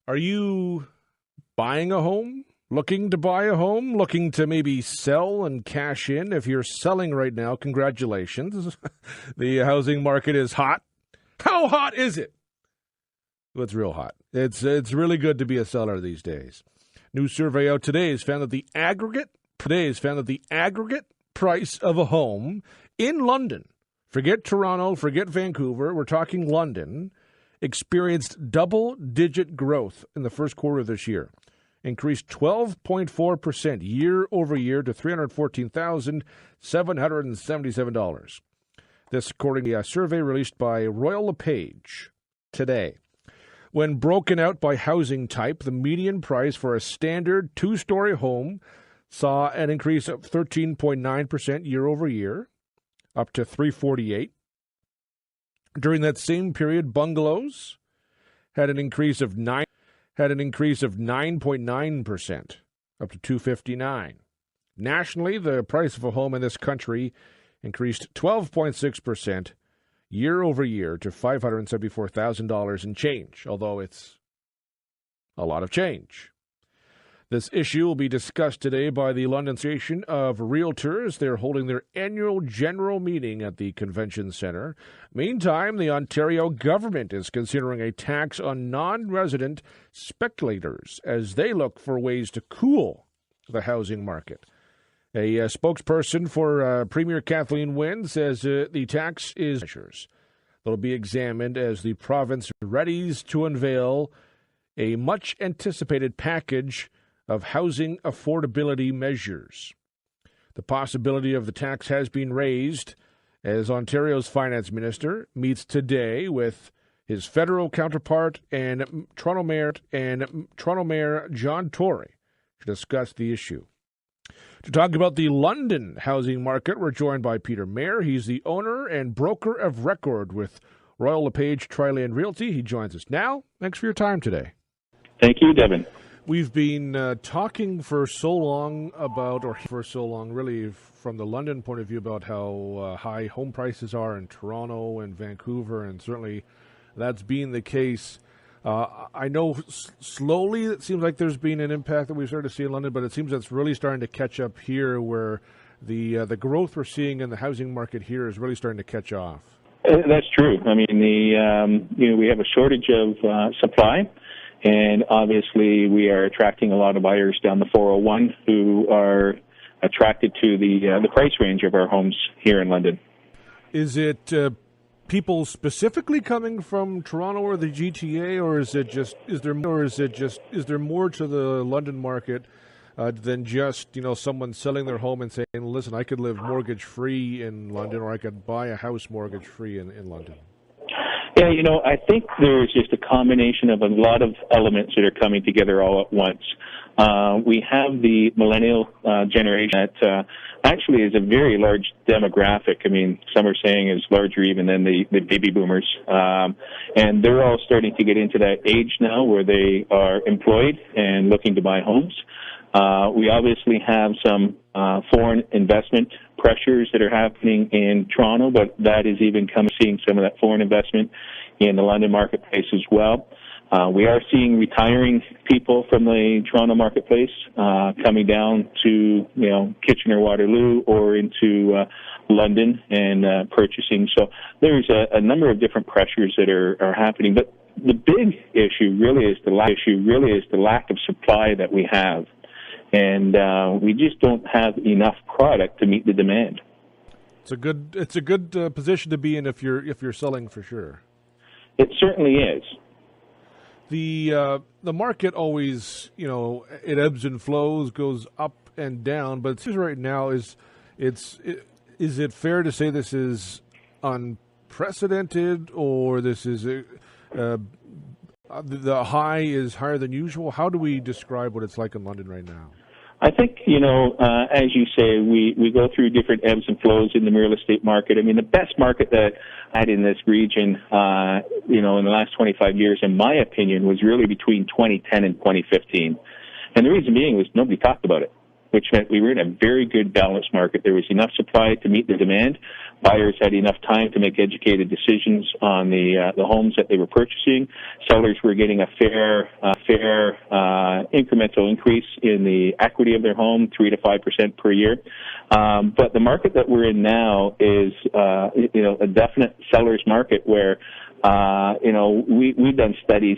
Are you buying a home? Looking to buy a home? Looking to maybe sell and cash in? If you're selling right now, congratulations. The housing market is hot. How hot is it? Well, it's real hot. It's really good to be a seller these days. New survey out today has found that the aggregate price of a home in London, forget Toronto, forget Vancouver, we're talking London, experienced double-digit growth in the first quarter of this year. Increased 12.4% year over year to $314,777. This according to a survey released by Royal LePage today. When broken out by housing type, the median price for a standard two-story home saw an increase of 13.9% year over year, up to $348. During that same period, bungalows had an increase of 9.9%, up to $259. Nationally, the price of a home in this country increased 12.6% year over year to $574,000 and change, although it's a lot of change. This issue will be discussed today by the London Association of Realtors. They're holding their annual general meeting at the Convention Centre. Meantime, the Ontario government is considering a tax on non-resident speculators as they look for ways to cool the housing market. A spokesperson for Premier Kathleen Wynne says the tax is measures that will be examined as the province readies to unveil a much-anticipated package of housing affordability measures. The possibility of the tax has been raised as Ontario's finance minister meets today with his federal counterpart and Toronto Mayor John Tory to discuss the issue. To talk about the London housing market, we're joined by Peter Mayer. He's the owner and broker of record with Royal LePage Triland Realty. He joins us now. Thanks for your time today. Thank you, Devin. We've been talking for so long really from the London point of view about how high home prices are in Toronto and Vancouver, and certainly that's been the case. I know slowly it seems like there's been an impact that we've started to see in London, but it seems that's really starting to catch up here, where the growth we're seeing in the housing market here is really starting to catch off. That's true. I mean, we have a shortage of supply, and obviously we are attracting a lot of buyers down the 401 who are attracted to the price range of our homes here in London. Is it people specifically coming from Toronto or the GTA, or is there more to the London market than just someone selling their home and saying, listen, I could live mortgage free in London, or I could buy a house mortgage free in London? Yeah, I think there's just a combination of a lot of elements that are coming together all at once. We have the millennial generation that actually is a very large demographic. I mean, some are saying is larger even than the baby boomers. And they're all starting to get into that age now where they are employed and looking to buy homes. We obviously have some foreign investment pressures that are happening in Toronto, but that is even seeing some of that foreign investment in the London marketplace as well. We are seeing retiring people from the Toronto marketplace coming down to Kitchener-Waterloo or into London and purchasing. So there's a number of different pressures that are happening. But the big issue really is the lack of supply that we have. And we just don't have enough product to meet the demand. It's a good position to be in if you're selling, for sure. It certainly is. The market always, it ebbs and flows, goes up and down. But it seems right now is it fair to say this is unprecedented, or this is the high is higher than usual? How do we describe what it's like in London right now? I think, as you say, we go through different ebbs and flows in the real estate market. I mean, the best market that I had in this region, in the last 25 years, in my opinion, was really between 2010 and 2015. And the reason being was nobody talked about it, which meant we were in a very good balanced market. There was enough supply to meet the demand. buyers had enough time to make educated decisions on the homes that they were purchasing. Sellers were getting a fair incremental increase in the equity of their home, 3 to 5% per year. But the market that we're in now is a definite seller's market where we've done studies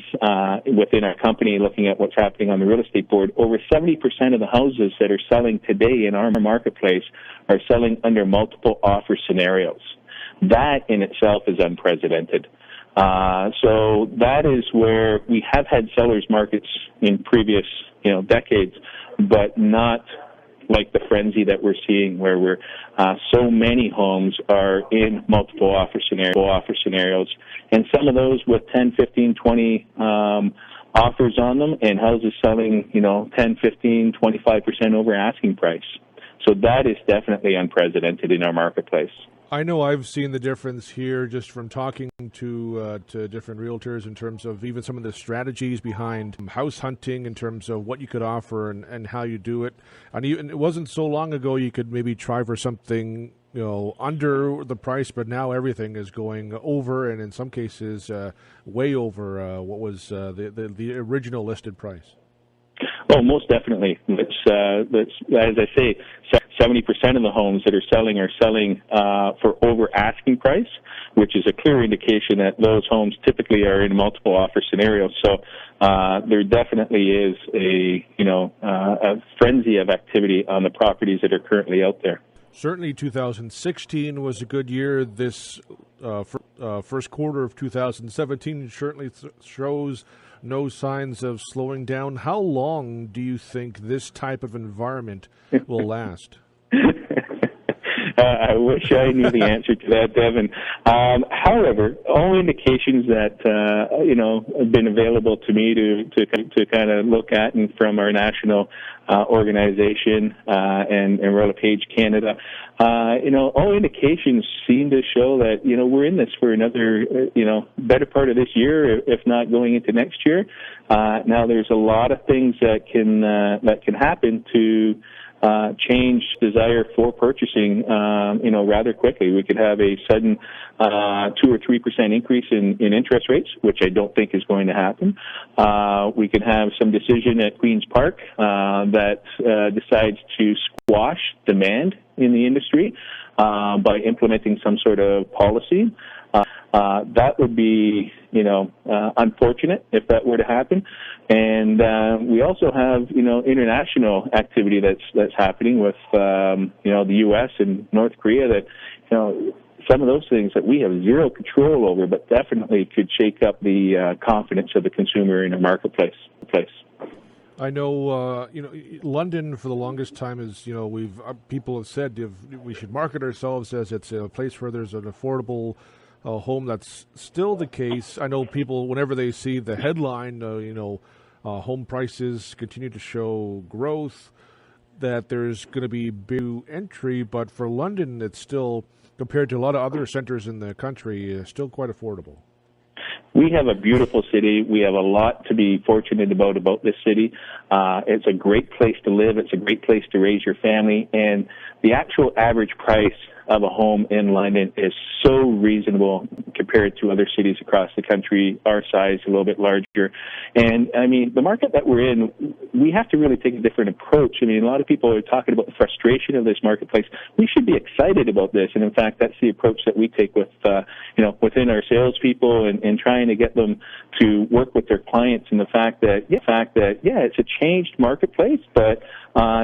within our company looking at what's happening on the real estate board. Over 70% of the houses that are selling today in our marketplace are selling under multiple offer scenarios. That in itself is unprecedented. So that is where we have had sellers markets in previous decades, but not like the frenzy that we're seeing where so many homes are in multiple offer scenarios, and some of those with 10, 15, 20 offers on them, and houses selling 10, 15, 25% over asking price. So that is definitely unprecedented in our marketplace. I know I've seen the difference here just from talking to different realtors in terms of even some of the strategies behind house hunting in terms of what you could offer and how you do it. And it wasn't so long ago you could maybe try for something under the price, but now everything is going over, and in some cases way over what was the original listed price. Oh, most definitely. That's as I say, 70% of the homes that are selling for over asking price, which is a clear indication that those homes typically are in multiple offer scenarios. So there definitely is a frenzy of activity on the properties that are currently out there. Certainly 2016 was a good year. This first quarter of 2017 certainly shows no signs of slowing down. How long do you think this type of environment will last? I wish I knew the answer to that, Devin. However, all indications that have been available to me to kind of look at, and from our national organization and LePage Canada, all indications seem to show that we're in this for another better part of this year, if not going into next year. Now, there's a lot of things that can happen to change desire for purchasing, rather quickly. We could have a sudden 2 or 3% increase in interest rates, which I don't think is going to happen. We could have some decision at Queen's Park that decides to squash demand in the industry by implementing some sort of policy. That would be, unfortunate if that were to happen. And we also have, international activity that's happening with, the U.S. and North Korea that, some of those things that we have zero control over, but definitely could shake up the confidence of the consumer in a marketplace. I know, London for the longest time is, people have said we should market ourselves as it's a place where there's an affordable home. That's still the case. I know people, whenever they see the headline, home prices continue to show growth, that there's going to be big entry. But for London, it's still, compared to a lot of other centers in the country, still quite affordable. We have a beautiful city. We have a lot to be fortunate about this city. It's a great place to live. It's a great place to raise your family. And the actual average price of a home in London is so reasonable compared to other cities across the country, our size, a little bit larger. And, the market that we're in, we have to really take a different approach. A lot of people are talking about the frustration of this marketplace. We should be excited about this. And, in fact, that's the approach that we take with, within our salespeople and trying to get them to work with their clients, and the fact that, it's a changed marketplace, but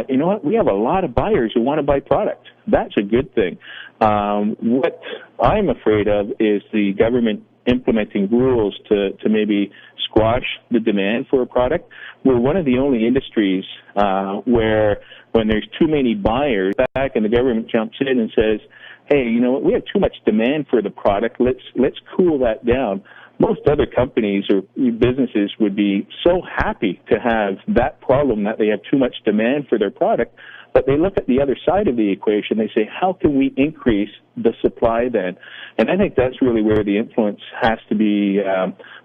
you know what? We have a lot of buyers who want to buy product. That's a good thing. What I'm afraid of is the government implementing rules to maybe squash the demand for a product. We're one of the only industries where when there's too many buyers back and the government jumps in and says, hey, you know what, we have too much demand for the product, let's cool that down. Most other companies or businesses would be so happy to have that problem that they have too much demand for their product, but they look at the other side of the equation. They say, how can we increase the supply then? And I think that's really where the influence has to be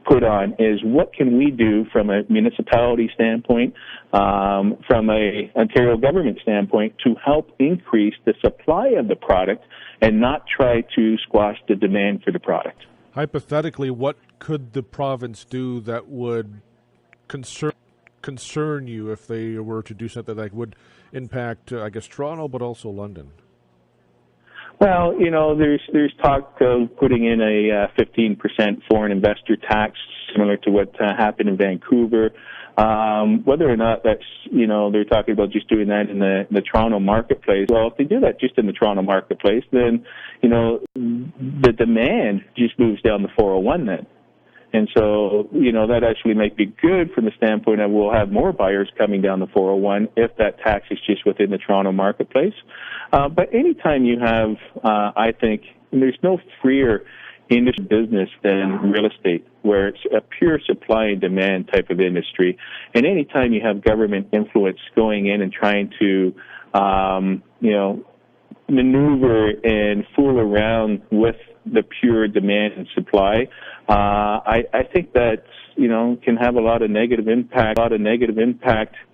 put on, is what can we do from a municipality standpoint, from a Ontario government standpoint, to help increase the supply of the product and not try to squash the demand for the product. Hypothetically, what could the province do that would concern you if they were to do something that would impact, I guess, Toronto, but also London? Well, there's talk of putting in a 15% foreign investor tax, similar to what happened in Vancouver. Whether or not that's, they're talking about just doing that in the Toronto marketplace. Well, if they do that just in the Toronto marketplace, then, the demand just moves down the 401 then. And so, that actually might be good from the standpoint of we'll have more buyers coming down the 401 if that tax is just within the Toronto marketplace. But anytime you have, I think, there's no freer industry business than real estate, where it's a pure supply and demand type of industry. And anytime you have government influence going in and trying to, maneuver and fool around with the pure demand and supply, I think that, can have a lot of negative impact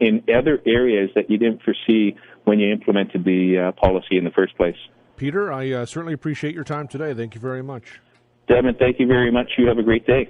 in other areas that you didn't foresee when you implemented the policy in the first place. Peter, I certainly appreciate your time today. Thank you very much. Devin, thank you very much. You have a great day.